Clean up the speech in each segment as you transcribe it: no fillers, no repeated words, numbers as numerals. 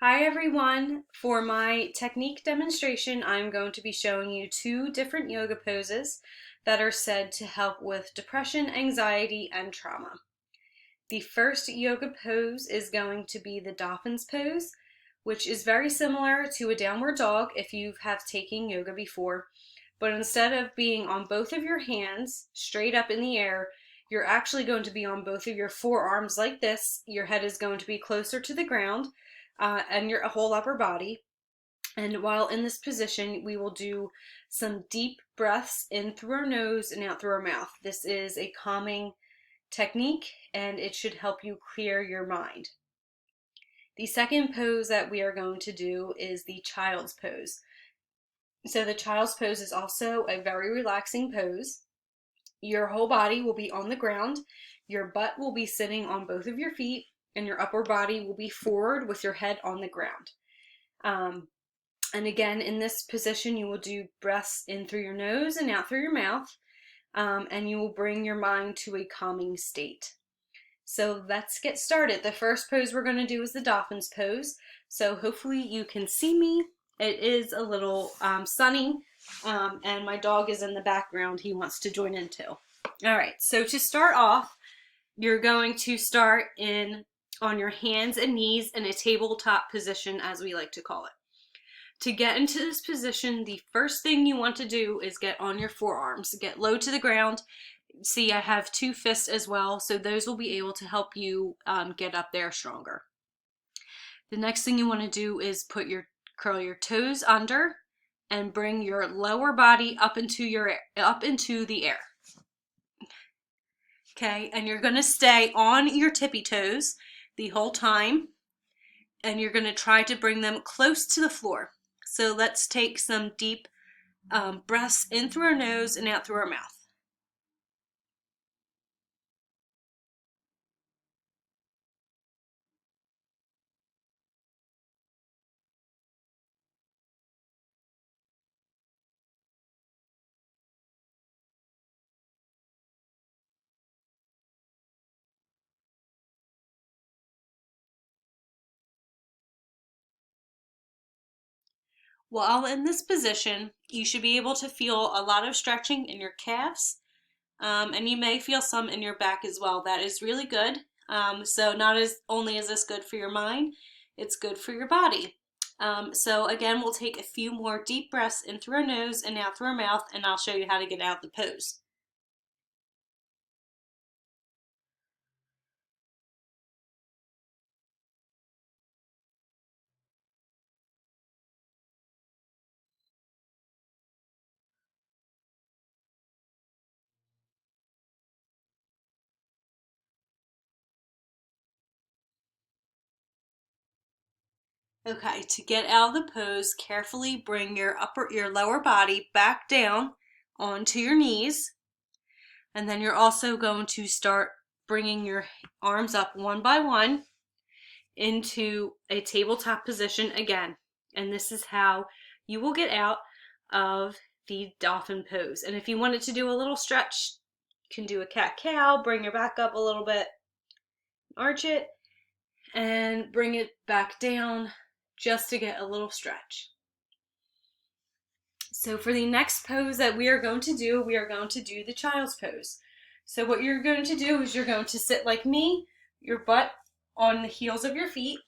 Hi everyone! For my technique demonstration, I'm going to be showing you two different yoga poses that are said to help with depression, anxiety, and trauma. The first yoga pose is going to be the Dolphin's pose, which is very similar to a downward dog if you have taken yoga before, but instead of being on both of your hands straight up in the air, you're actually going to be on both of your forearms like this. Your head is going to be closer to the ground and your whole upper body. And while in this position, we will do some deep breaths in through our nose and out through our mouth. This is a calming technique and it should help you clear your mind. The second pose that we are going to do is the child's pose. So the child's pose is also a very relaxing pose. Your whole body will be on the ground, your butt will be sitting on both of your feet, and your upper body will be forward with your head on the ground. And again, in this position, you will do breaths in through your nose and out through your mouth, and you will bring your mind to a calming state. So let's get started. The first pose we're going to do is the Dolphin's pose. So hopefully you can see me. It is a little sunny, and my dog is in the background. He wants to join in too. All right, so to start off, you're going to start on your hands and knees in a tabletop position, as we like to call it. To get into this position, the first thing you want to do is get on your forearms. Get low to the ground. See, I have two fists as well, so those will be able to help you get up there stronger. The next thing you want to do is curl your toes under and bring your lower body up into the air. Okay, and you're going to stay on your tippy toes the whole time, and you're going to try to bring them close to the floor. So let's take some deep breaths in through our nose and out through our mouth. While in this position, you should be able to feel a lot of stretching in your calves, and you may feel some in your back as well. That is really good. So not as only is this good for your mind, it's good for your body. So again, we'll take a few more deep breaths in through our nose and out through our mouth, and I'll show you how to get out the pose. Okay, to get out of the pose, carefully bring your lower body back down onto your knees. And then you're also going to start bringing your arms up one by one into a tabletop position again. And this is how you will get out of the dolphin pose. And if you wanted to do a little stretch, you can do a cat-cow, bring your back up a little bit, arch it, and bring it back down just to get a little stretch. So for the next pose that we are going to do the child's pose. So what you're going to do is you're going to sit like me, your butt on the heels of your feet,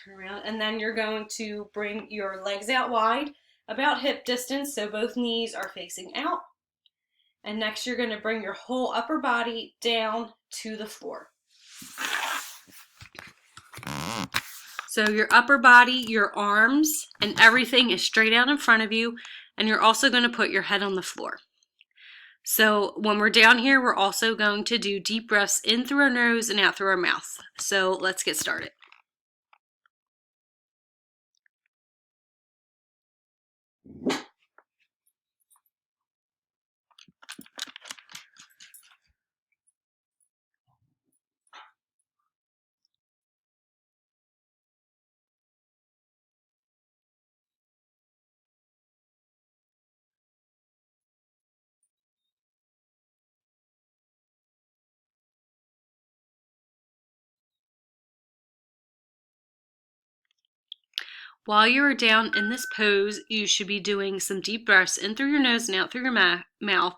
turn around, and then you're going to bring your legs out wide, about hip distance, so both knees are facing out. And next you're going to bring your whole upper body down to the floor. So your upper body, your arms, and everything is straight out in front of you, and you're also going to put your head on the floor. So when we're down here, we're also going to do deep breaths in through our nose and out through our mouth. So let's get started. While you are down in this pose, you should be doing some deep breaths in through your nose and out through your mouth.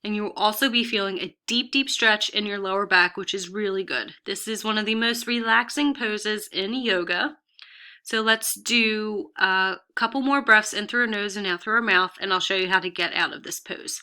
And you will also be feeling a deep, deep stretch in your lower back, which is really good. This is one of the most relaxing poses in yoga. So let's do a couple more breaths in through our nose and out through our mouth, and I'll show you how to get out of this pose.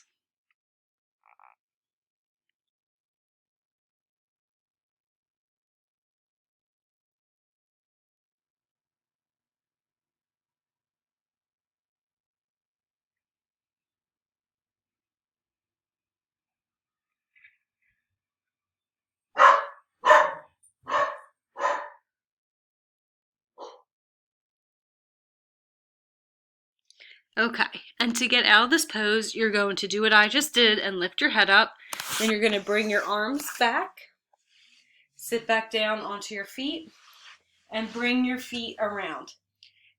Okay, and to get out of this pose, you're going to do what I just did and lift your head up. Then you're going to bring your arms back, sit back down onto your feet, and bring your feet around.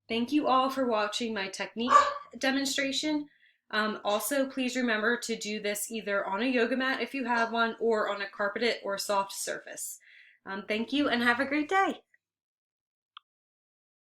Thank you all for watching my technique demonstration. Also, please remember to do this either on a yoga mat if you have one, or on a carpeted or soft surface. Thank you and have a great day.